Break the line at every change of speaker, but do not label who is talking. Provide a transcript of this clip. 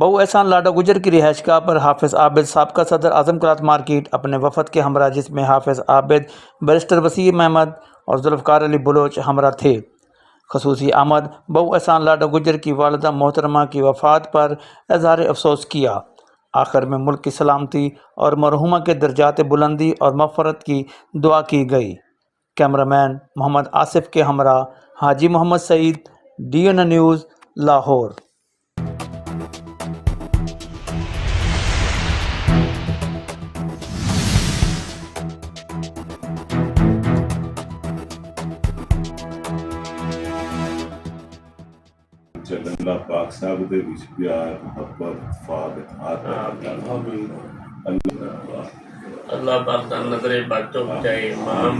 بہو احسان لاڈا گجر کی رہائش گاہ پر حافظ عابد سابقہ صدر اعظم کلاتھ مارکیٹ اپنے وفد کے ہمراہ، جس میں حافظ عابد، بیرسٹر وسیم احمد اور ذوالفقار علی بلوچ ہمراہ تھے۔ خصوصی آمد بہو احسان لاڈا گجر کی والدہ محترمہ کی وفات پر اظہار افسوس کیا۔ آخر میں ملک کی سلامتی اور مرحومہ کے درجات بلندی اور مغفرت کی دعا کی گئی۔ کیمرامین محمد آصف کے ہمراہ حاجی محمد سعید، DN نیوز، لاہور۔
اللہ پاک صاحب دے وچ پیار محبت اتفاق اتحاد
اللہ پاک دا نظر بد تو بچائے، ماں